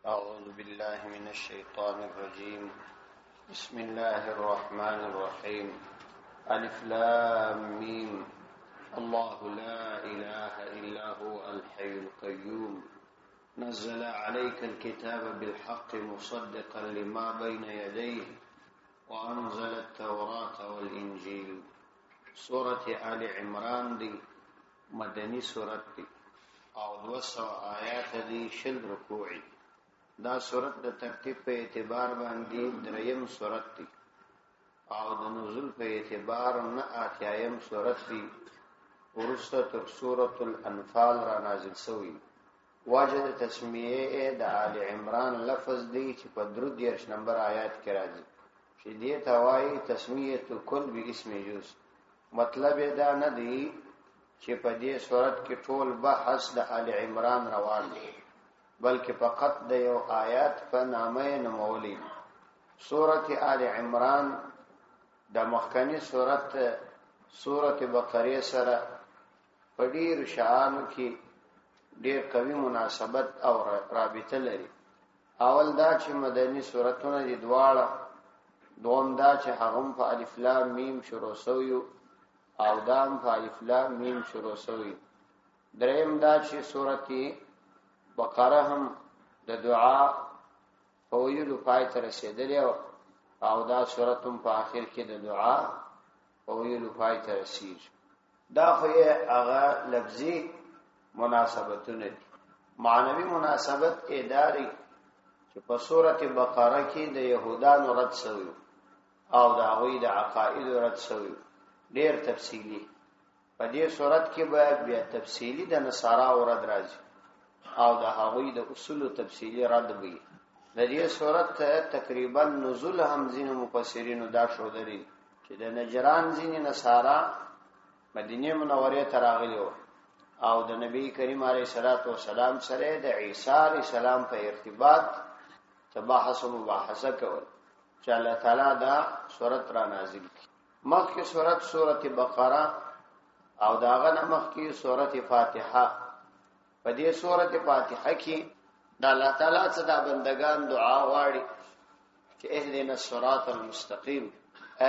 أعوذ بالله من الشيطان الرجيم. بسم الله الرحمن الرحيم. ألف لام ميم. الله لا إله إلا هو الحي القيوم نزل عليك الكتاب بالحق مصدقا لما بين يديه وأنزل التوراة والإنجيل. سورة آل عمران دي مدني سورة دي او 200 آیات دي 60 رکوعي. دا سورت د ترتیب په اعتبار باندې دریم سورت دی او د نزول په اعتبار نه اتیایم سورت دی. ورسته تر سورۃ الانفال را نازل شوی. واجد تسمیه د آل عمران لفظ دی چې په 3 نمبر آیات کې راځي چې دې توای تسمیه کل به اسم جز. مطلب دا نه دی چې په دې سورت کې ټول بحث د آل عمران روان دی، بلکې فقط د یو آیات په نامه نومولې. سورت آل عمران د مخکنی سورت بقره سره په ډیر شانو کې ډیر قوي مناسبت او رابطه لري. اول دا چې مدني سورتونه دي دواړه، دوم دا چې هغه په الف لام میم شروع شوی او دام په الف لام میم شروع شوی. دریم دا چې سورت بقره هم د دعا په ویلو پای ته رسیدلې او دا سورت هم په آخر کې د دعا په ویلو پای ته رسیږي. دا خو یې هغه لفظي مناسبتونه دي. معنوي مناسبت اداري چې په سورت بقره کې د يهودانو رد شوی او د هغوی د عقاید رد شوی، ډیر تفصیلی. په دې سورت کې به بیا تفصیلی د نصارا رد راځي او د هغوی د اصول تفصیلی رد وي. د دې سورت تقریبا نزول هم ځینو مفسرینو دا شو دري چې د نجران ځینې نصارا مدینه منوره ته راغلي وو او د نبی کریم علیه الصلاۃ والسلام سره د عیسی علیه السلام په ارتباط تباحث او مباحثه کول چې الله تعالی دا سورت را نازل کړي. مخکې سورت بقره او داغه مخکې سورت فاتحه. په دې سورت فاتحه کې د الله تعالی څخه د بندگان دعا واړي چې اهدنا الصراط المستقيم،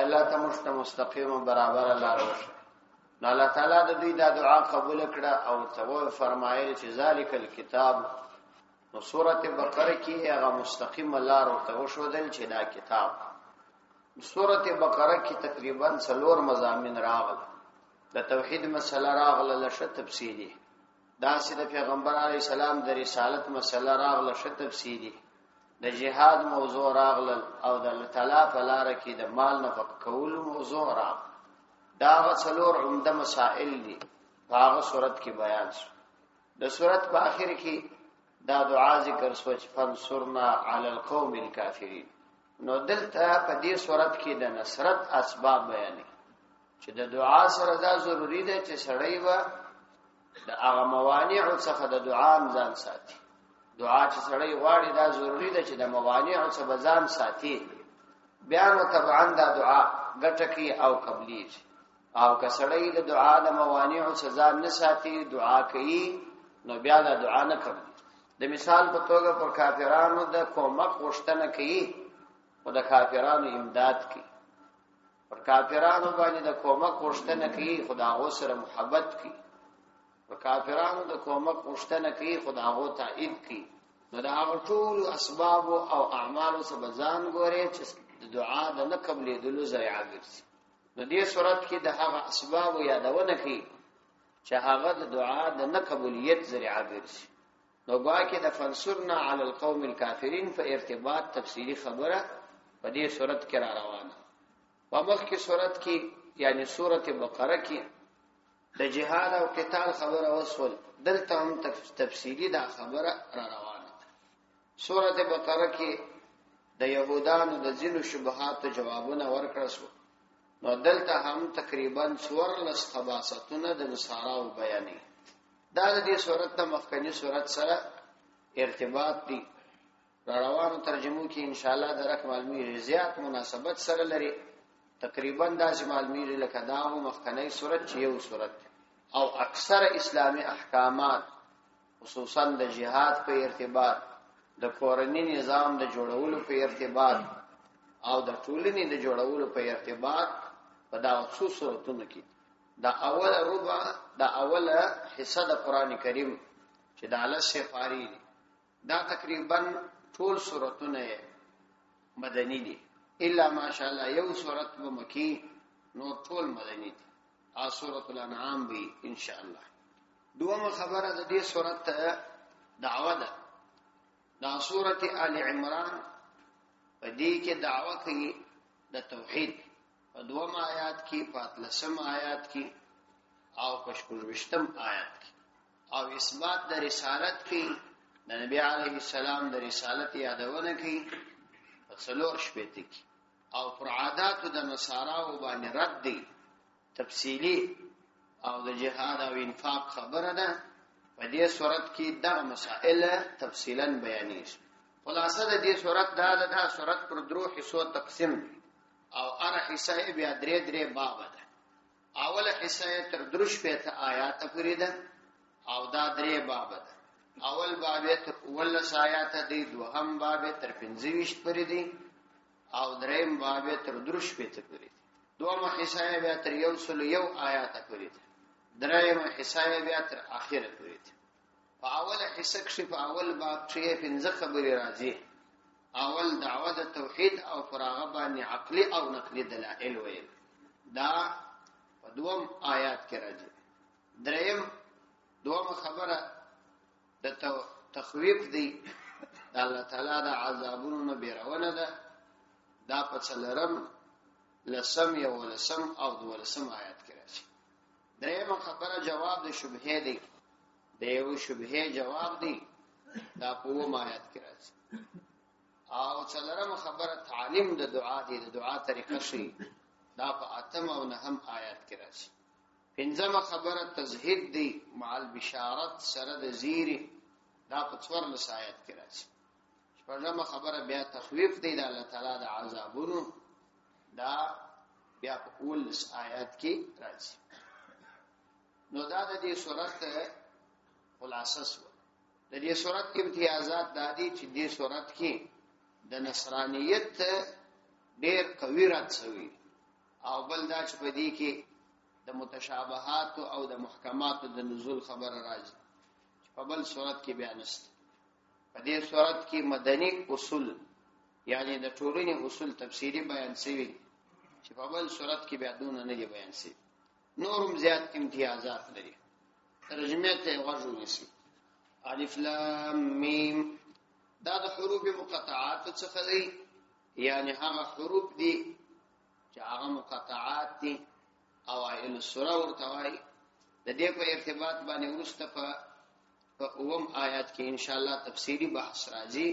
الله ته مستقیم برابر لار وشه. الله تعالی د دې د دعا قبول کړه او ته فرمایي چې ذالک الکتاب. نو سورت بقره کې هغه مستقیم لار ورته وشودل چې دا کتاب. سورت بقره کې تقریبا 4 مضامین راغل. د توحید مسله راغله لشه تفصیلی، دا چې د پیغمبر علی السلام د رسالت مسله راغله شه تفصیلی، د جهاد موضوع راغله او د الله تعالی په لار کې د مال نفقه کول موضوع راغله. دا 4 عمده مسائل دي هغه سورت کې بیان شو. د سورت په اخر کې دا دعا ذکر شو چې فنصرنا علی القوم الکافرین. نو دلته په دې سورت کې د نصرت اسباب بیانې چې د دعا سره دا ضروری ده چې سړی و د هغه موانع څخه د دعا ځان ساتي. دعا چې سړی غواړي دا ضروری ده چې د موانع څخه ځان ساتي. بیا نو طبعا دا دعا ګټکی او قبلی او که سړی د دعا د موانع څخه ځان نه ساتي دعا کوي نو بیا دا دعا نه کوي. د مثال په توګه پر کافرانو د کومک غوښتنه کوي او د کافرانو امداد کوي. پر کافرانو باندې د کومک غوښتنه کوي خدای سره محبت کوي. پر کافرانو د کومک غوښتنه کوي خدای تایید کوي. نو دا هغه ټول اسباب او اعمال سره ځان ګوري چې د دعا د نه قبلېدلو ذریعہ ګرځي. نو دې صورت کې د هغه اسباب یادونه کوي چې هغه د دعا د نه قبولیت ذریعہ ګرځي. نو ګویا کې د فنصرنا علی القوم الکافرین په ارتباط تفصیلی خبره په دې صورت کې را روانه. په مخکې صورت کې یعنی سورت بقره کې د جهاد او قتال خبره وسول، دلته هم تفصیلی دا خبره را روانه. سورت بقره کې د يهودانو د ځینو شبهات جوابونه ورکړل شو. نو دلته هم تقریبا 14 خباستونه د نصاراو بیانې. دا د دې صورت د مخکنی صورت سره ارتباط دي. را روانو ترجمو کې ان شاء الله درک معلومی زیات مناسبت سره لري. تقریبا داسې معلومی لکه دا مخکنی صورت چې یو صورت او اکثر اسلامی احکامات خصوصا د جهاد په ارتباط د کورنۍ نظام د جوړولو په ارتباط او د ټولنې د جوړولو په ارتباط په دا څو سورتونو کې دا اوله ربع دا اوله حصہ د قران کریم چې د الله سفاری دا تقریبا ټول سورتونه مدني دي الا ماشاءالله یو سورت په مکی نو ټول مدني دي سورۃ الانعام به ان شاء الله. دومره خبره د دې سورت دعوه ده. دا سورۃ آل عمران په دې کې دعوه کوي د توحید په دوم آیات کې په 13 آیات کې او په 20 آیات کې او اثبات د رسالت کې د نبی علیه السلام د رسالت یادونه کوي په څلور شپته کې او پر عادات د نصاراو باندې رد دي تفصیلی او د جهاد او انفاق خبره ده. په دې صورت کې دا مسائل تفصیلا بیانېږي. خلاصه د دې صورت دا د صورت پر درو حصو تقسیم او اره حصہ بیا درې باب ده. اوله حصہ تر دروش په آیات پورې ده او دا درې باب ده. اول باب تر اول آیات دی، دوهم باب تر 25 پورې دی او دریم باب تر دروش په پورې. دومره حصہ بیا تر 101 آیات پورې ده. دریم حصہ بیا تر اخره پورې ده. په اوله حصہ کې په اول باب کې 15 خبرې راځي. اول دعوه د توحید او فراغه باندې عقلی او نقلی دلائل ویل دا په دوم آیات کې راځي. دریم دومره خبره د تخویف دی د الله تعالی د عذابونو نه بیرونه ده. دا په څلرم لسم یو لسم او دولسم آیات کې راځي. دریم خبره جواب د شبهه دی، د یو شبهه جواب دی دا په وم آیات کې راځي. او څلرم خبره تعلیم د دعا دی، د دعا طریقه شي دا په اتم او نهم آیات کې راځي. پنځم خبره تزهید دی مع البشارت سره د زیری دا په 14 آیات کې راځي. شپږم خبره بیا تخویف دی د الله تعالی د عذابونو دا بیا په 19 آیات کې راځي. نو دا د دې سورته خلاصه شو. د دې سورته کې امتیازات دادي چې دې سورته کې د نصرانیت ډېر قوي رد شوی او بل دا چې په دې کې د متشابهات او د محکمات د نزول خبر راځي په بل صورت کې بیان است. په دې صورت کې مدني اصول یعنی د ټولنې اصول تفصیلی بیان شوی چې په بل صورت کې بیا دونه نه بیان شوی. نورم زیات امتیازات لري. ترجمه ته ورغو نسی. الف لام میم دا د حروف مقطعات څخه دي، یعنی هغه حروف دي چې هغه مقطعات دي اوایل سوره ورته وایي. د دې په ارتباط باندې ورسته په اوم آیات کې ان شاء الله تفصیلی بحث راځي.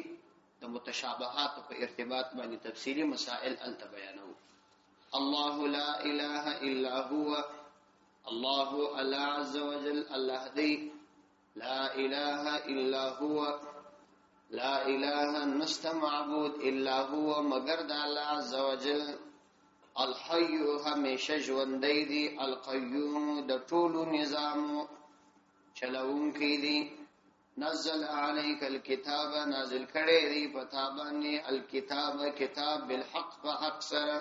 د متشابهات په ارتباط باندې تفصیلی مسائل ال بیانو. الله لا اله الا هو، الله الله عز وجل الله دی، لا اله الا هو، لا اله نست معبود الا هو مگر د الله عز وجل، الحي همیشه ژوندی دی، القیوم د ټولو نظام چلون کی دی، نزل علیک الكتاب نازل کړي دی پتا باندې الکتاب کتاب بالحق فحق سره،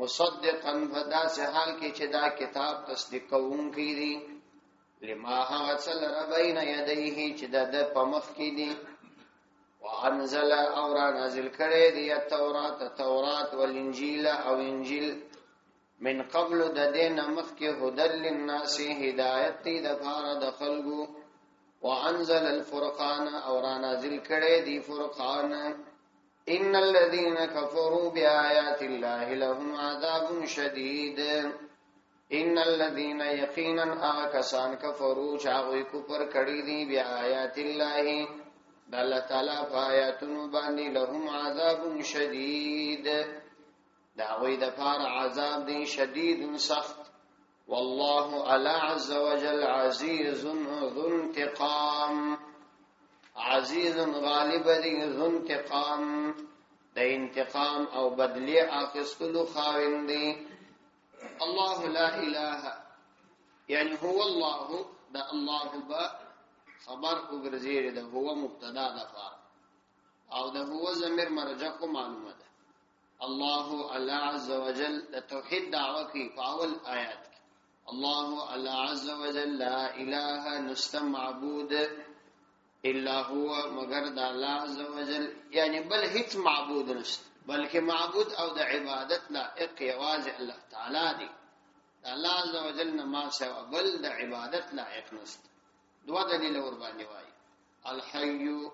مصدقا فدا سے حال کې چې دا کتاب تصدیق کوون کی دی، لما هغه څل ربین یدیه چې د پمخ کی دی، وانزل اور نازل کړي دی التوراۃ تورات والانجیل او انجیل من قبل د دین مخ کې هدل للناس هدایت دی د فار د خلقو، وانزل الفرقان اور نازل کړي دی فرقان، ان الذين كفروا بآيات الله لهم عذاب شديد، ان الذين يقينا اكسان كفروا چاغوي کفر کړي دي بآيات الله د الله تعالی آیاتونو باندې لهم عذاب شدید دا وی د فار عذاب دی شدید سخت. والله الا عز وجل عزيز ذو انتقام، عزيز غالب دی ذو انتقام د انتقام او بدلی اخستلو خاوند دی. الله لا اله یعنی هو الله دا الله با خبر وګرځي ده هو مبتدا ده فار او د هو ضمیر مرجع کو معلومه ده. الله عز وجل د توحید دعوه کوي په اول آیات کې. الله عز وجل لا اله نست معبود الا هو مگر د الله عز وجل، یعنی بل هیڅ معبود نشته، بلکې معبود او د عبادت لایق یوازې الله تعالی دی. الله عز وجل نه ما سوا بل د عبادت لایق نشته. دوه دلیل ور باندې وایي. الحي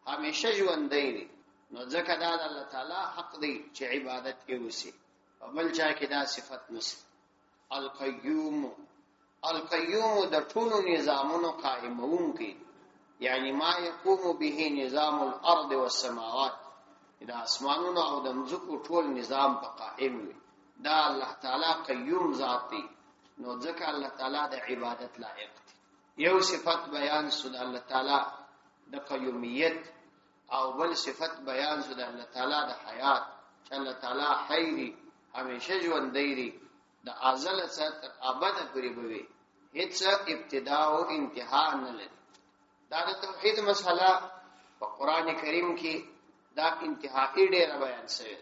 همیشه ژوندی دی، نو ځکه دا د الله تعالی حق دی چې عبادت کې وسی، او بل چا کې دا صفت نشته. القیوم د ټولو نظامونو قائمونکی، یعنی ما يقوم به نظام الارض والسماوات، دا اسمانونو او د مځکو ټول نظام په قائم وي، دا الله تعالی قیوم ذات دی، نو ځکه الله تعالی د عبادت لایق دی. یو صفت بیان سود الله تعالی د قیومیت، او بل صفت بیان سود الله تعالی د حیات، چې الله تعالی حی دی، همیشه ژوندی دی، د ازل څخه تر ابد پورې وي، هیڅ ابتدا او انتها نه لري. دا د توحید مسله په قران کریم کې دا انتهایی ډېر بیان شوی،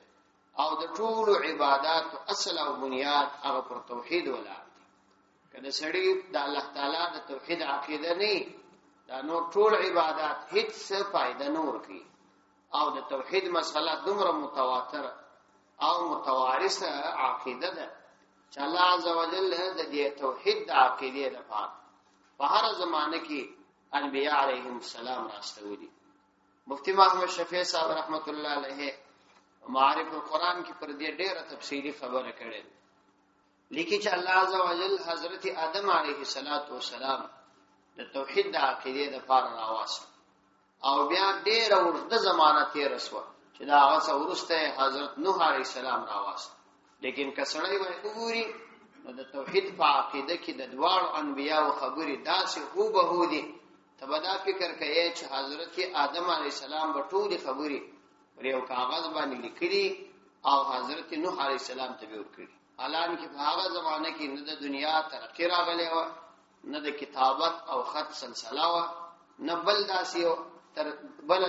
او د ټول عبادت اصل او بنیاد هغه پر توحید ولاړ دی. کله سړی د الله تعالی د توحید عقیده نه، دا نو ټول عبادت هیڅ فائدہ نه ورکي. او د توحید مسله دومره متواتر او متوارثه عقیده ده چې الله عز وجل د دې توحید د عقیده لپاره په هر زمانه کې انبیاء علیهم السلام راستولي. مفتی محمد شفیع صاحب رحمت الله علیه معارف القرآن کې پر دې ډېره تفصیلی خبره کړې، لیکي چې الله عز وجل حضرت آدم علیه السلام د توحید د عقیده لپاره راوست، او بیا ډېره ورته زمانہ تیر شو چې دا هغه ورسته حضرت نوح علیه السلام راوست. لیکن کسړی وګوري نو د توحید په عقیده کې د دوړ انبیاء او خبرې داسې هو به هو دي، تبدا فکر کوي چې حضرت آدم علیه السلام په ټولې خبرې پر یو کاغذ باندې لیکلي او حضرت نوح علیه السلام ته ورکړي. حالانکه په هغه زمانه کې نه د دنیا ترقی راغلی و، نه د کتابت او خط سلسله و، نه بل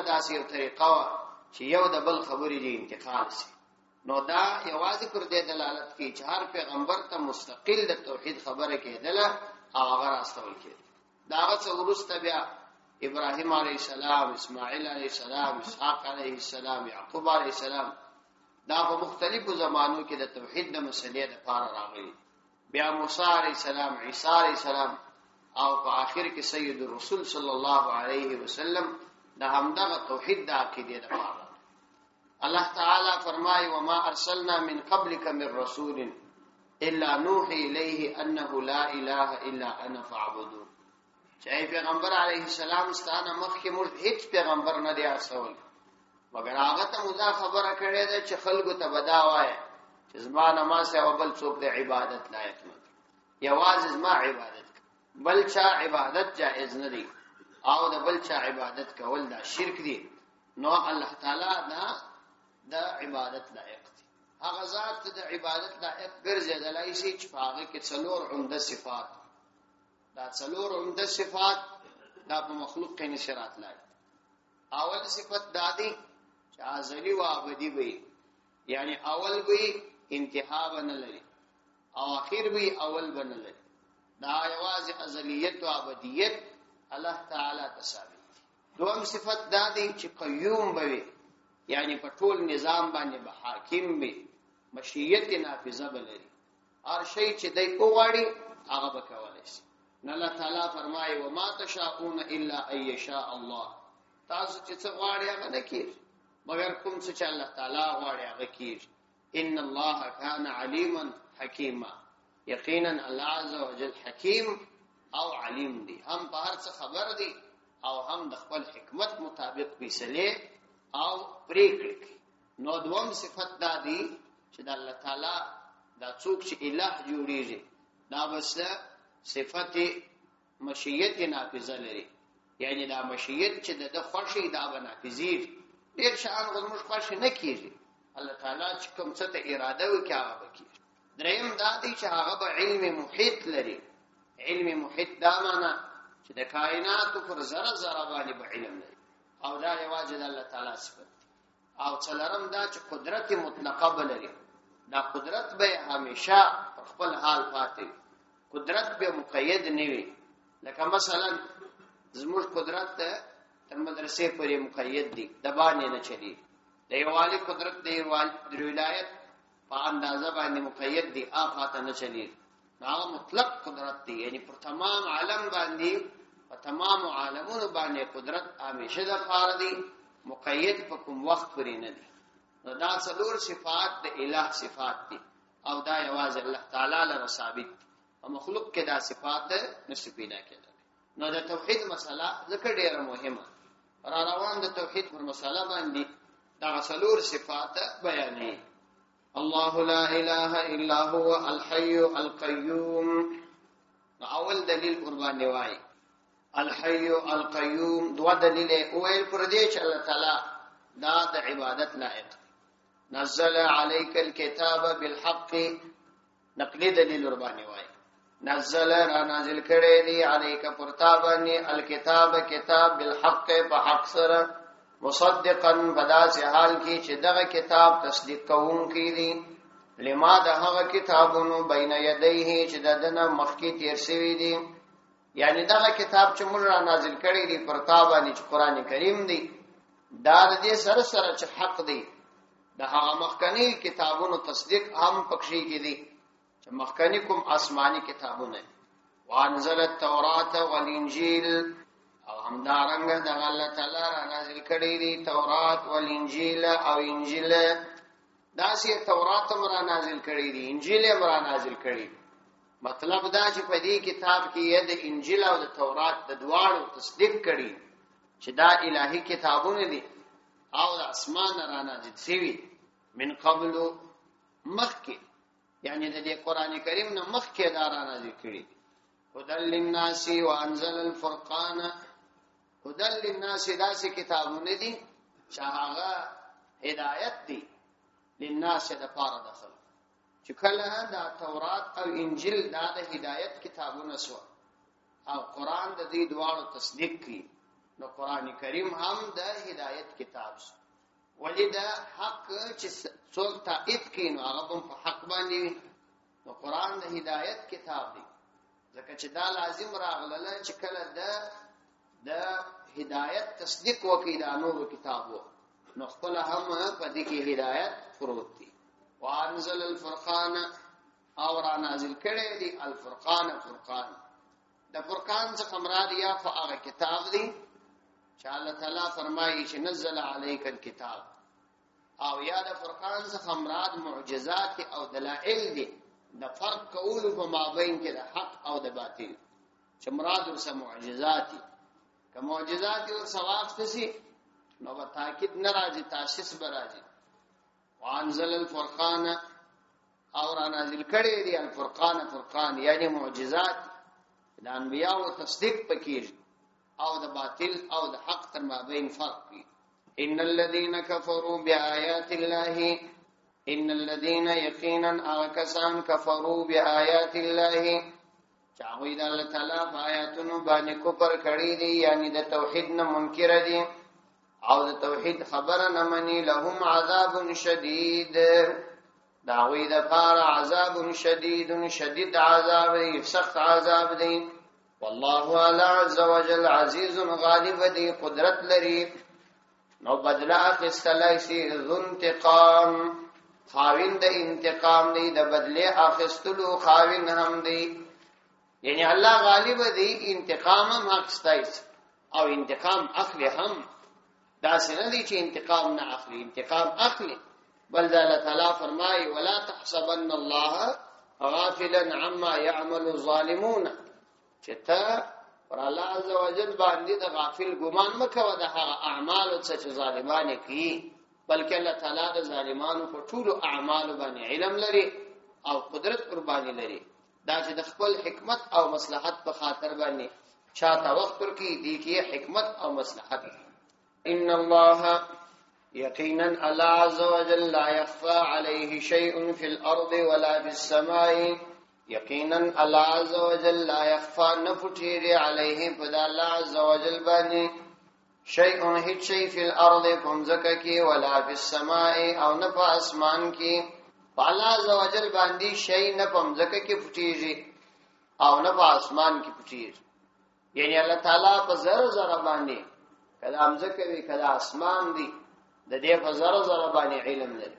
داسې یو طریقه و چې یو د بل خبرې دی انتقال شي. نو دا یوازې پر دې دلالت کوي چې هر پیغمبر ته مستقل د توحید خبره کېدله او هغه راستول کېده. دا هغه څه وروسته بیا ابراهیم علیه السلام، اسماعیل علیه السلام، اسحاق علیه السلام، یعقوب علیه السلام، دا په مختلفو زمانو کې د توحید د مسلې لپاره راغلي. بیا موسی علیه السلام، عیسی علیه السلام، او په آخر کې سید الرسول صلی الله علیه وسلم د همدغه توحید د عقیدې لپاره. الله تعالی فرمایي وما ارسلنا من قبلك من رسول الا نوحي اليه انه لا اله الا انا فاعبدون. چې پیغمبر علیه السلام ستانه مخکې موږ هیڅ پیغمبر نه دی ارسول، مگر هغه ته موږ خبره کړې ده چې خلکو ته بدا وایي چې زما نماز او بل څوک د عبادت لایق نه دی، یوازې زما عبادت، بل چا عبادت جائز نه دی، او د بل چا عبادت کول دا شرک دی. نو الله تعالی دا عبادت لایق دی. هغه ذات د عبادت لایق ګرځیدلای شي چې هغه کې څلور عمده صفات، دا څلور عمده صفات دا په مخلوق کې نشرات لای. اول صفت دا دی چې ازلی و ابدی وي، یعنی اول وي انتها نه لري، او اخر وي اول نه لري. دا یوازې ازلیت او ابدیت الله تعالی تساوي. دوم صفت دا دی چې قیوم وي، یعنی په ټول نظام باندې به حاکم وي، مشیت نافذه بلري، هر شی چې دای وغواړي هغه به کولای شي. الله تعالی فرمایي وما تشاءون الا ان يشاء الله، تاسو چې څه غواړئ هغه نه کیږي مگر کوم څه چې الله تعالی غواړي هغه کیږي. ان الله كان عليما حكيما، یقینا الله عز وجل حکیم او علیم دی، هم په هر څه خبر دی او هم د خپل حکمت مطابق فیصله او پریکړه کوي. نو دوم صفت دا دی چې د الله تعالی دا څوک چې الہ جوړیږي دا بس صفت مشیت نافذه لري، یعنی دا مشیت چې د خوښي دا بنافذیر ډیر شان غوږمش خوښ نه کیږي. الله تعالی چې کوم څه ته اراده وکړي هغه وکړي. دریم دا دی چې هغه به علم محیط لري. علم محیط دا معنا چې د کائنات پر ذره ذره باندې به علم لري، او دا یوازې د الله تعالی صفت. او څلورم دا چې قدرت مطلقه بلري، دا قدرت به همیشه خپل حال پاتې، قدرت به مقید نه وي. لکه مثلا زموږ قدرت تر مدرسې پورې مقید دي، د باندې نه چلی. د یووالي قدرت د ولایت په اندازه باندې مقید دي، آفات نه چلی. هغه مطلق قدرت دی، یعنی پر تمام عالم باندې په تمام عالمونو باندې قدرت همیشه د فار دی، مقید په کوم وخت پورې نه دي. نو دا څلور صفات د الٰه صفات دي، او دا یوازې الله تعالی لپاره ثابت دي، او مخلوق کې دا صفات نشي پیدا کېدل. نو د توحید مسله ځکه ډیره مهمه، را روان د توحید پر مسله باندې دا څلور صفات بیانې. الله لا اله الا هو الحي القيوم. اول دلیل قربان نیوای الحي القيوم، دو دلیل اویل پر دې چې الله تعالی دا د عبادت لایق. نزل عليك الكتاب بالحق، نقلی دلیل قربان نیوای نزل را نازل کړي دی عليك پرتابني الكتاب کتاب بالحق په حق سره، مصدقا بداس حال کی چې دغه کتاب تصدیق کوونکی دی، لما دغه کتابونو بین یدیه چې دنه مخکی تیر شوی دی. یعنی دغه کتاب چې موږ را نازل کړی دی پرتابانی چې قران کریم دی، دا د دې سره سره چې حق دی، د هغه مخکنی کتابونو تصدیق هم پکشي کې دی چې مخکنی کوم آسمانی کتابونه. وانزل التوراة والانجیل، او همدارنګ د الله تعالی را نازل کړی دی تورات او انجیل او انجیل. دا سي تورات مرا نازل کړی دی، انجیل مرا نازل کړی. مطلب دا چې په دې کتاب کې د انجیل او د تورات د دواړو تصدیق کړي چې دا الهي کتابونه دي او د اسمان را نازل شوي من قبل مخکې، یعنی د دې قران کریم نه مخکې دا را نازل کړي. هدى للناس وانزل الفرقان. هدى للناس داسې کتابونه دي چې هغه هدایت دي للناس د پاره دخل، چې کله دا تورات او انجیل دا د هدایت کتابونه شو او قران د دې دواړو تصدیق کړي، نو قران کریم هم د هدایت کتاب شو. ولدا حق چې څوک تایید کړي نو هغه په حق باندې، نو قران د هدایت کتاب دی. ځکه چې دا لازم راغله چې کله د هدایت تصدیق وکړي د نور کتابو، نو خپل هم په دې کې هدایت پروت دی. وانزل الفرقان، او را نازل کړي دی الفرقان. فرقان د فرقان څخه مراد یا هغه کتاب دی چې الله تعالی فرمایي چې نزل عليك الكتاب، او یا د فرقان څخه مراد معجزات او دلائل دي د فرق کولو په مابین کې د حق او د باطل، چې مراد ورسره معجزات دي. که معجزات او ثواب څه نو په تاکید ناراضي تاسیس براځي. وانزل الفرقان، او را نازل کړي دی الفرقان. فرقان یعنی معجزات د انبیاء او تصدیق پکې او د باطل او د حق تر مابین فرق دی. ان الذين كفروا بآيات الله، ان الذين يقينا اكسان كفروا بآيات الله، چاوی د الله تعالی په آیاتونو باندې کفر کړی دی، یعنی د توحید نه منکر دي او د توحید خبره نه مني. لهم عذاب شدید، داوی د پار عذاب شدید، شدید عذاب دی، سخت عذاب دی. والله اعلی عز وجل عزیز غالب دی، قدرت لري. نو بدلا اخستلای شي ذو انتقام، خاوین د انتقام دی، د بدله اخستلو خاوین هم دی. یعنی الله غالب دی، انتقام هم اخستای او انتقام اخلي هم. دا څنګه دي چې انتقام نه اخلي، انتقام اخلي. بل الله تعالی فرمایي ولا تحسبن الله غافلا عما يعمل الظالمون، چې ته پر الله عز وجل باندې د غافل ګمان مکو د هغه اعمال چې ظالمان کوي، بلکې الله تعالی د ظالمانو په ټول اعمال باندې علم لري او قدرت قرباني لري. دا چې د خپل حکمت او مصلحت په خاطر باندې چاته وخت ورکی دي کې حکمت او مصلحت. ان الله یقینا الله عز وجل لا يخفى عليه شيء في الارض ولا في السماء، یقینا الله عز وجل لا يخفى نفټيري عليه په الله عز وجل باندې شیء هیڅ شی فی الارض پمزکه کی ولا فی السماء او نه په اسمان کی. الله عز وجل باندې شی نه پمزکه کی پټیږي او نه په اسمان کی پټیږي. یعنی الله تعالی په ذره ذره باندې کله امزکه وی کله اسمان دی د دې په ذره ذره باندې علم لري.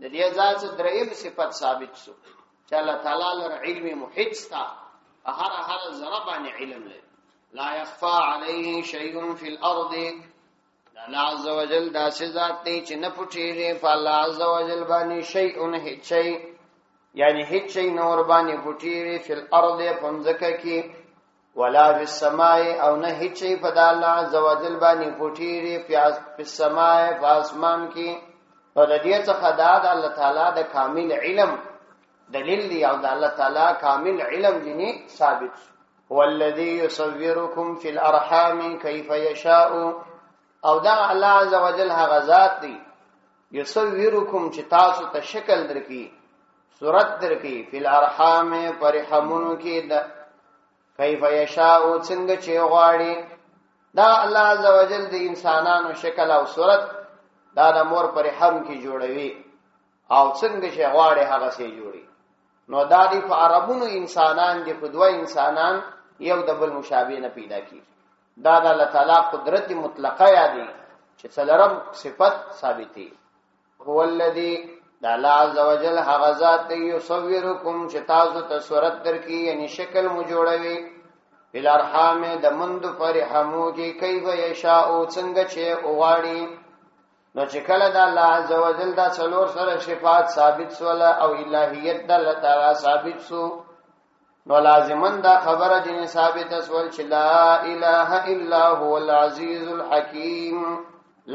د دې ذات دریم صفت ثابت شو چې الله تعالی لر علم محیط تا هر ذره باندې علم لري. لا يخفى عليه شيء في الارض. الله عز وجل داسې ذات دی چې نه پټیږي په الله عز وجل باندې شیء هیڅ شی، یعنی هیڅ شی نور باندې پټیږي فی الارض پمزکه کی ولا فی السماء او نه هیڅ شی په الله عز وجل باندې پټیږي په السماء په اسمان کی. او د دې څخه دا د الله تعالی د کامل علم دلیل دی او د الله تعالی کامل علم دي ثابت. هو الذي يصوركم في الارحام كيف يشاء. او دا الله عز وجل هغه ذات دی يصوركم چې تاسو ته شکل درکې صورت درکې فی الارحام پر رحمونو کې د كيف يشاء څنګه چې غواړي. دا الله عز وجل د انسانانو شکل او صورت دا د مور پر رحم کې جوړوي او څنګه چې غواړي هغه سي جوړي. نو دا دی په عربونو انسانان دي په دوه انسانان یو د بل مشابه نه پیدا کی. دا د الله تعالی قدرت مطلقه یادي چې څلورم صفت ثابتي. هو الذي دا الله عز وجل هغه ذات دی یصورکم چې تاسو ته صورت درکې یعنی شکل مو جوړوي بل ارحام د مند پر رحمو کې کیف یشاء څنګه چې غواړي. نو چې کله د الله عز وجل دا څلور سره صفات ثابت سول او الہیت د الله تعالی ثابت سو نو لازمن دا خبره جن ثابت اسول چې لا اله الا هو العزیز الحکیم.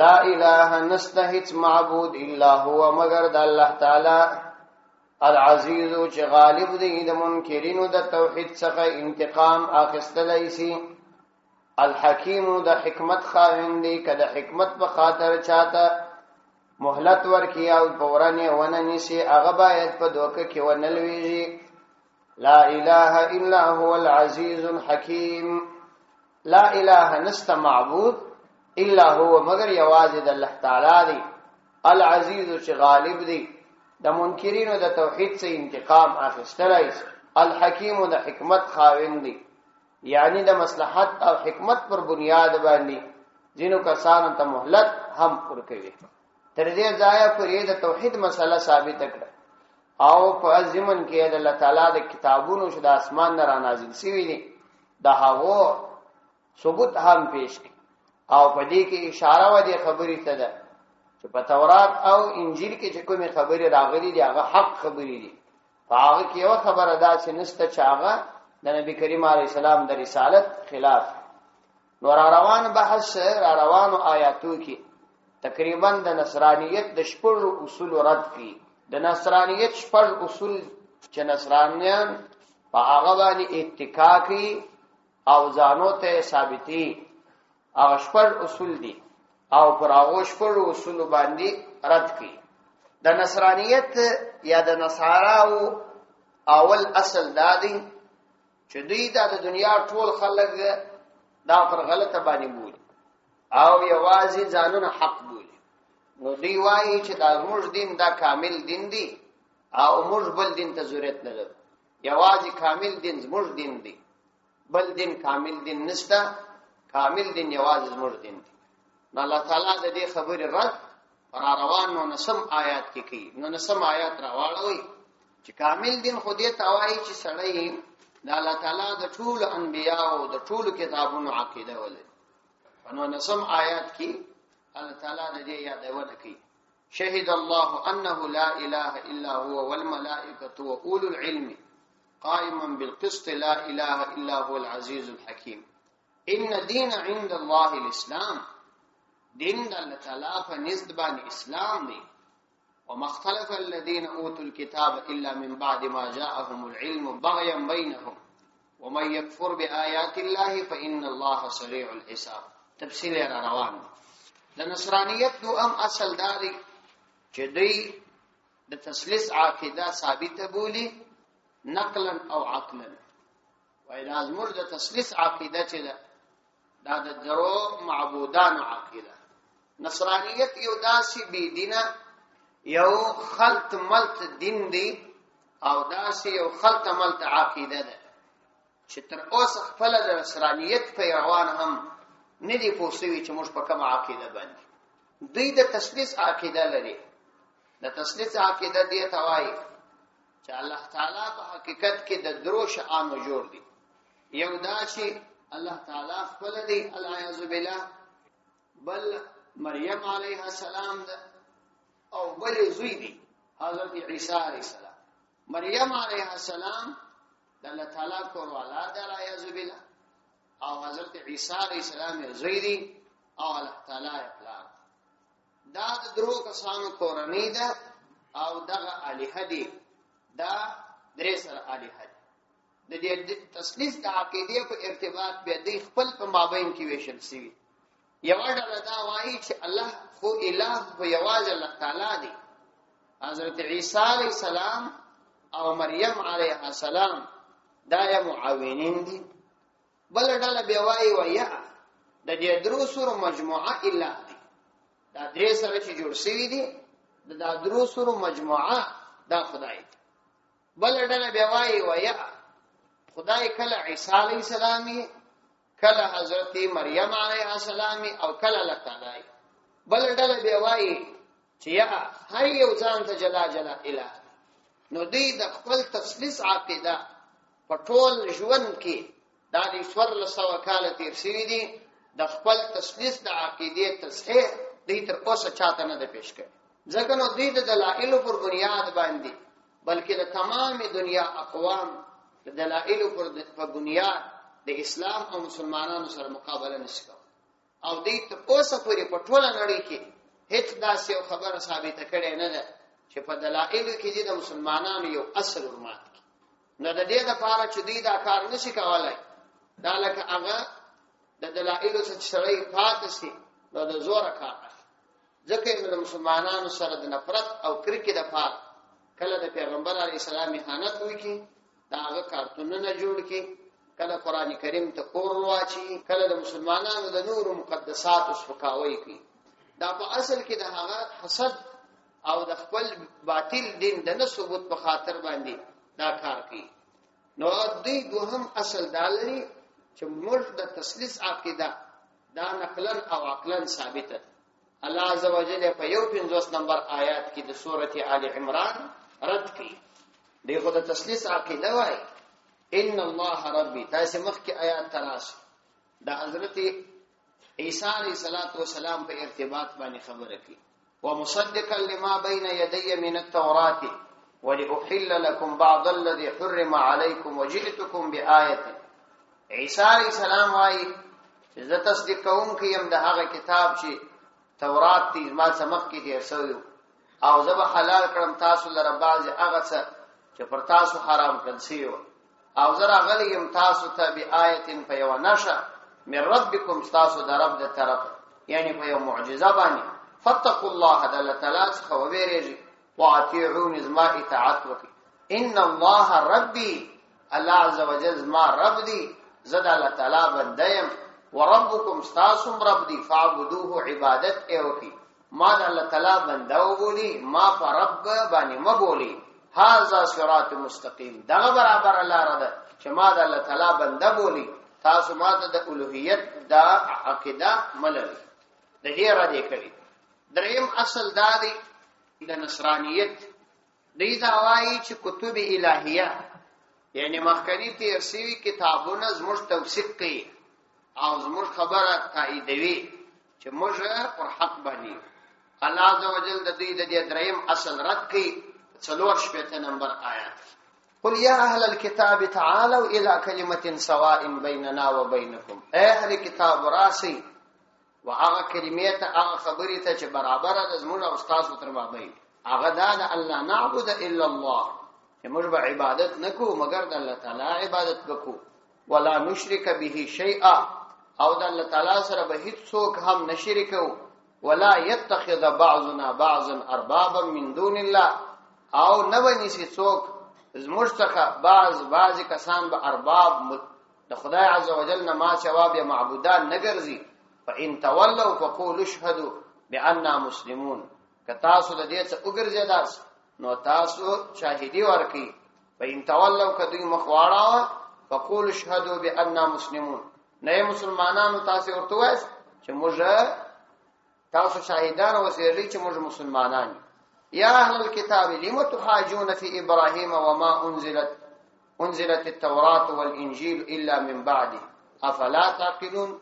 لا اله نستهت معبود الا هو مگر د الله تعالی العزیز چې غالب دی د منکرینو د توحید څخه انتقام اخیستلای شي. الحکیم د حکمت خاوند دی کده حکمت په خاطر چاته مهلت ورکی او پورانه ونه نشي هغه باید په دوکه کې ونلويږي. لا اله الا هو العزيز الحكيم. لا اله نست معبود الا هو مگر یوازې د الله تعالی دی العزيز چې غالب دی د منکرینو د توحید څخه انتقام اخیستلای شي. الحکیم د حکمت خاوند دی یعنی د مصلحت او حکمت پر بنیاد باندې جنو کسانو ته مهلت هم ورکوي. تر دې ځای پرې د توحید مسله ثابت کړه او په ازمن کې د الله تعالی د کتابونو شو د اسمان نه را نازل شوی دي د هغه ثبوت هم پیش کړي او په دې کې اشاره و دي خبرې ته ده چې په تورات او انجیل کې چې کومه خبرې راغلي دي هغه حق خبرې دي. هغه کې یو خبره ده چې نسته چې هغه د نبی کریم علیه السلام د رسالت خلاف. نور روان بحث را روانو آیاتو کې تقریبا د نصرانیت د شپږ اصول رد کړي. د نصرانیت شپږ اصول چې نصرانیان په هغه باندې اتکا کوي او ځانو ته ثابتي هغه شپږ اصول دي او پر هغه شپږ اصول باندې رد کړي. د نصرانیت یا د نصاراو اول اصل دادی چې دوی د دنیا ټول خلک دا پر غلطه باندې بولي او یوازې ځانونه حق بولي. نو دوی وایي چې دا موږ دین دا کامل دین دی او موږ بل دین ته ضرورت نه لرو. یوازې کامل دین زموږ دین دی، بل دین کامل دین نشته. کامل دین یوازې زموږ دین دی. نو الله تعالی د دې خبرې رد را روان نو نسم آیات کې کوي. نو نسم آیات راوړوي چې کامل دین خو دې ته وایي چې سړی د الله تعالی د ټول انبیاء او د ټول کتابونو عقیده ولري. نو نسم آیات کې الله تعالی د دې یادونه کوي. شهد الله انه لا اله الا هو والملائکه واولو العلم قائما بالقسط لا اله الا هو العزيز الحكيم. ان دين عند الله الاسلام. دین د الله تعالی په نزد باندې اسلام دی. وما اختلف الذين اوتوا الكتاب الا من بعد ما جاءهم العلم بغيا بينهم ومن يكفر بآيات الله فإن الله سريع الحساب. تفصیل را روان. د نصرانیت دوام اصل داري چې دوی د تثلیث عقیده ثابته بولی نقلا او عقلا. وإذا زمر د تثلیث عقیده چې دا د درو معبودانو عقیده. نصرانیت یو داسې بی دینه یو خلط ملط دین دی او داسې یو خلط ملط عقیده ده چې تر اوسه خپل د نصرانیت پیروان هم نه دي پوه شوي چې موږ په کومه عقیده باندې. دوی د تثلیث عقیده لري. د تثلیث عقیده دې ته وایي چې الله تعالی په حقیقت کې د درو شیانو جوړ دي. یو دا چې الله تعالی خپل دی العیاذ بالله، بل مریم علیه السلام ده، او بل زوی دی حضرت عیسی علیه السلام. مریم علیه السلام د الله تعالی کور والا ده العیاذ بالله، او حضرت عیسی علیه السلام زوی دی او الله تعالی پلار. دا د درو کسانو کورنۍ ده او دغه الہه دی. دا درې سره الہه دی. د دې تثلیث د عقیدې په ارتباط به د خپل په مابین کې ویشل شي. یو ډول دا وایي چې الله خو الہ خو یوازې الله تعالی دی. حضرت عیسی علیه السلام او مریم علیه السلام دا یې معاونین دي. بل ډول به وایي ویا د دې درو سره مجموعه الہ دی. دا درې سره چې جوړ شوی دي دا درو سره مجموعه دا خدای دی. بل ډول به وایي ویا خدای کله عیسی علیه السلام، کله حضرت مریم علیه السلام او کله الله تعالی. بل ډله به وایي چې یا هر یو ځان ته جلا جلا الہ. نو دې د خپل تثلیث عقیده په ټول ژوند کې دا د 1400 کال تیر شوي دي. د خپل تثلیث د عقیدې تصحیح دې تر اوسه چاته نه ده پیش کړی. ځکه نو دې د دلایلو پر بنیاد باندې بلکې د تمام دنیا اقوام د دلایلو پر بنیاد د اسلام او مسلمانانو سره مقابله نشي کوي. او دې تر اوسه پورې په ټوله نړۍ کې هیڅ داسې یو خبره ثابته کړې نه ده چې په دلایلو کې د مسلمانانو یو اصل ورمات کړي. نو د دې لپاره چې دوی دا کار نشي کولای، دا لکه هغه د دلایلو سره پاتې شي، نو د زوره کار دی. ځکه د مسلمانانو سره د نفرت او کرکې د پاره کله د پیغمبر علیه السلام اهانت وکړي، دا هغه کارتونونه جوړ کړي، کله قران کریم ته اور واچي، کله د مسلمانانو د نور مقدسات سپکاوي کوي. دا په اصل کې د هغه حسد او د خپل باطل دین د نه ثبوت په خاطر باندې دا کار کوي. نو دوی دوهم اصل دا لري چې موږ د تثلیث عقیده دا نقلن او عقلن ثابت ده. الله عزوجل په 51 نمبر آیات کې د سورته آل عمران رد کړي. دغه د تثلیث عقیده وایي ان الله ربي. تاسو مخکې آیات تراسه د حضرت عیسی علیه السلام په ارتباط باندې خبره کوي. ومصدقا لما بين يدي من التوراة ولأحل لكم بعض الذي حرم عليكم وجئتكم بآية. عیسی علیه السلام وايي چې زه تصدیق کوم کیم د هغه کتاب چې تورات دی ما سمخ کې دی سوی، او زه به حلال کړم تاسو لره بعض هغه څه چې پر تاسو حرام کړل شوی، او زه راغلی یم تاسو ته بآیه په یو نشه من ربکم، تاسو د رب د طرف، یعنی په یو معجزه باندې. فتقوا الله د الله تعالی څخه وویریږئ، واطیعوني زما اطاعت وکړئ. ان الله ربي، الله عز وجل زما رب دی، زه د الله تعالی بنده یم. وربکم تاسو رب دی، فاعبدوه عبادت یې وکړئ. ما د الله تعالی بنده وبولي، ما په رب باندې مبولي. هذا صراط مستقیم، دغه برابر لاره ده چې ما د الله تعالی بنده بولي، تاسو ما ته د الوهیت دا عقیده ملل د دې را دي کړی. دریم اصل دا دی د نصرانیت. دې دا وایي چې کتب الهیه یعنی مخکنی تیر شوي کتابونه زموږ توثیق کوي او زموږ خبره تاییدوي چې موږ پر حق باندې. الله عزوجل د دې د دریم اصل رد کوي. 4 نمبر آیات. قل يا أهل الكتاب تعالوا إلى كلمة سواء بيننا وبينكم. أهل كتاب راسي وآغا كلمات آغا خبريتا چه برابر دا زمونا استاذ و ترمابين. آغا دانا ألا نعبد إلا الله، چه مجبع عبادت نكو مگر دا اللہ تعالی عبادت بكو، ولا نشرك به شيئا، او دا اللہ تعالی سر بهیت سوک هم نشركو، ولا يتخذ بعضنا بعضا أربابا من دون الله، او نبنی سی سوک زموږ څخه بعضی کسان به ارباب د خدای عزوجل نه ما جواب معبودان نه ګرځي. فإن تولوا فقولوا اشهدوا بأننا مسلمون. که تاسو د دې څخه وګرځیداس نو تاسو شاهدی ورکړئ. فإن تولوا کدی مخواړه فقولوا اشهدوا بأننا مسلمون. نه مسلمانانو تاسو ورته وایي چې موږ تاسو شاهدان اوسئ چې موږ مسلمانان یو. یا اهل الكتاب لم تحاجون في ابراهيم وما انزلت التوراة والانجيل الا من بعده افلا تعقلون.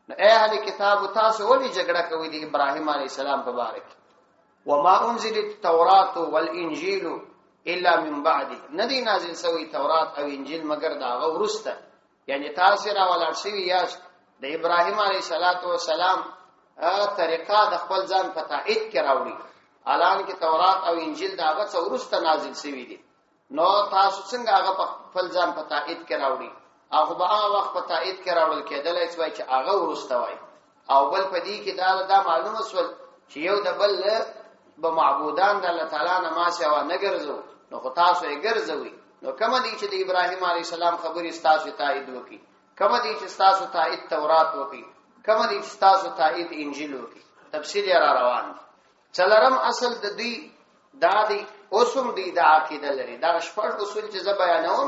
اے اهل کتاب تاسو ولې جګړه کوي د ابراهيم عليه السلام په باره کې؟ وما انزلت التوراة والانجيل الا من بعده. ندی نازل سوی تورات او انجیل مگر دا غورسته. یعنی تاسو را ولر شوی یاست د ابراهيم عليه السلام طریقه د خپل ځان په تایید کې راوړي. الان کې تورات او انجیل دا هغه څورسته نازل شوی دي. نو تاسو څنګه هغه په خپل ځان په تایید کې راوړي؟ هغه به هغه وخت په تایید کې راوړل کېدل چې هغه ورسته وای. او بل په دې کې دا معلومه سول چې یو د بل به معبودان د الله تعالی نه ما سوا نه ګرځو. نو خو تاسو یې ګرځوي. نو کوم دي چې د ابراهيم عليه السلام خبرې تاسو تایید وکي؟ کوم دي چې تاسو تایید تورات وکي؟ کوم دي چې تاسو تایید انجیل وکي؟ تفصیل یې را روان دي. څلورم اصل د دې دادی اوسم دي د عقیده لري. دا شپږ اصول چې زه بیانوم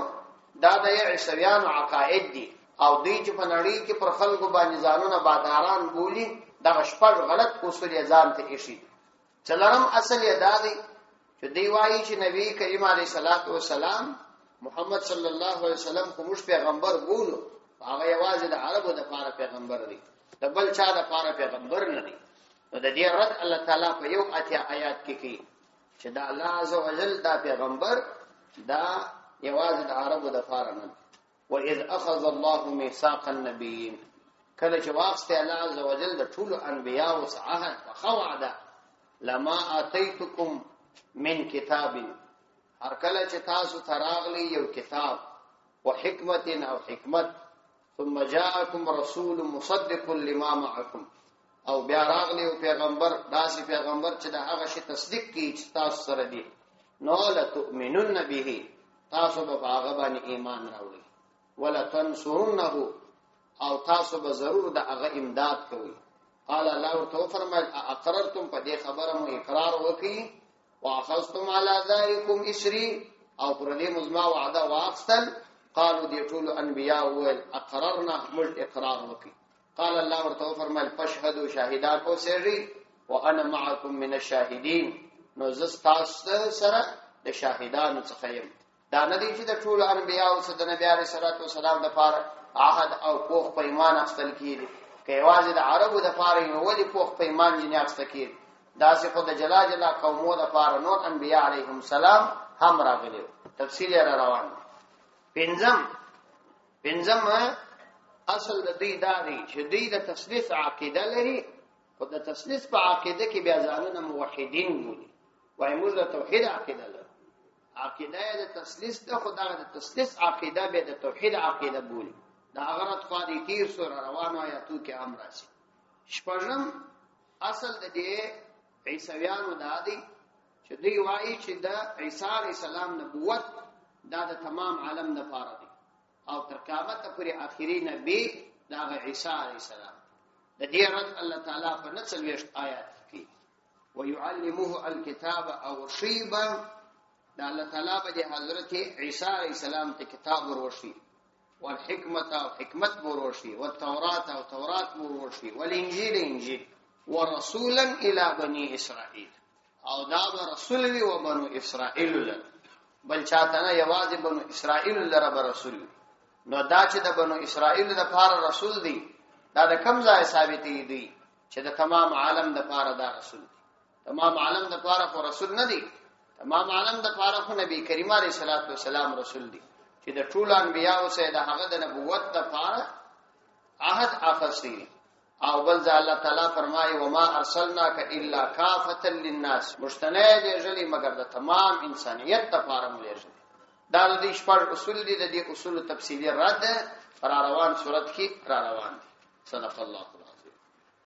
دا د عیسویانو عقاید دي او دوی چې په نړۍ کې پر خلکو باندې ځانونه باداران بولی. دا شپږ غلط اصول یې ځان ته ایښي. څلورم اصل یې دادی چې دی وایي چې نبی کریم علیه السلام محمد صلی الله علیه وسلم کوم پیغمبر بولو هغه یوازې د عربو د لپاره پیغمبر دی، د بل چا د لپاره پیغمبر نه دی. نو د دې رد الله تعالی په یو اتیا آیات کې کوي چې دا الله عزوجل دا پیغمبر دا یوازې د عربو د لپاره نه. وَإِذْ أَخَذَ اللَّهُ مِيثَاقَ النَّبِيِّينَ. کله چې واخسته الله عزوجل د ټول انبیاء او عهد فخوعده لما آتيتكم من کتاب. هر کله چې تاسو تراغلی یو کتاب وحکمت او حکمت ثم جاءكم رسول مصدق لما معكم او بیا راغلی او پیغمبر داسې پیغمبر چې دا هغه شی تصدیق کوي چې تاسو سره دی. نو لتؤمنن به. تاسو به هغه باندې ایمان راوړئ. ولا تنصرنه او تاسو به ضرور د هغه امداد کوئ. قال الله تو فرمایل اقررتم په دې خبره مو اقرار وکړئ واخذتم على ذلكم اسري او پر دې مزما وعده واخستل. قالوا دي ټول انبیاء ول اقررنا مل اقرار وکي. قال الله ورته فرمایل فشهدوا شاهدان او سری وانا معكم من الشاهدين. نو زستاست سره د شاهدانو څخه يم. دا ندی چې د ټول انبیاء او د نبی عليه الصلاه والسلام د لپاره عهد او پوخ پیمان اخستل کیږي. کایوازې د عربو د لپاره یو ولي پوخ پیمان جنې اخستل کیږي. دا څه خدای جل قومو د لپاره نور انبیاء علیهم السلام هم راغلي. تفصیل را روان. پنځم اصل د دې داري چې دې د تسلیث عقیده لري. خو د تسلیث په عقیده کې بیا ځانونه موحدین بولي. وای موږ د توحید عقیده لرو. عقیده د تسلیث د خدای د تسلیث عقیده به د توحید عقیده بولي. دا غرض خو دې تیر سره روان آیاتو کې امر راځي. شپږم اصل د دې عیسویانو دادی چې دوی وایي چې د عیسی علیه السلام نبوت دا د تمام عالم لپاره دی او تر قیامت پورې آخري نبی دا عیسی علیه السلام. د دې رد الله تعالی په نسل آیات کې ويعلمه الكتاب او شیبا. دا الله تعالی په حضرت عیسی علیه السلام ته کتاب ورورشي والحکمت او حکمت ورورشي والتورات او تورات ورورشي والانجیل انجیل ورسولا الى بني اسرائيل. او دا رسول وی و بنو اسرائیل له بل چاته نه یوازې بنو اسرائیل لره رسول. نو دا چې د بنو اسرائیل د لپاره رسول دی دا د کوم ځای ثابت دی چې د تمام عالم د لپاره دا رسول دی. تمام عالم د لپاره خو رسول نه دی. تمام عالم د لپاره خو نبی کریم علیه الصلاۃ والسلام رسول دی چې د ټول انبیانو سره د هغه د نبوت د لپاره عهد اخیستی. او بل ځای الله تعالی فرمایي وما ارسلناک الا کافة للناس. مشتنه دې ژلی مگر د تمام انسانیت لپاره ملېږي. دا د دې شپږ اصول دي. د دې اصول تفصیلی رد را روان صورت کې را روان. صدق الله.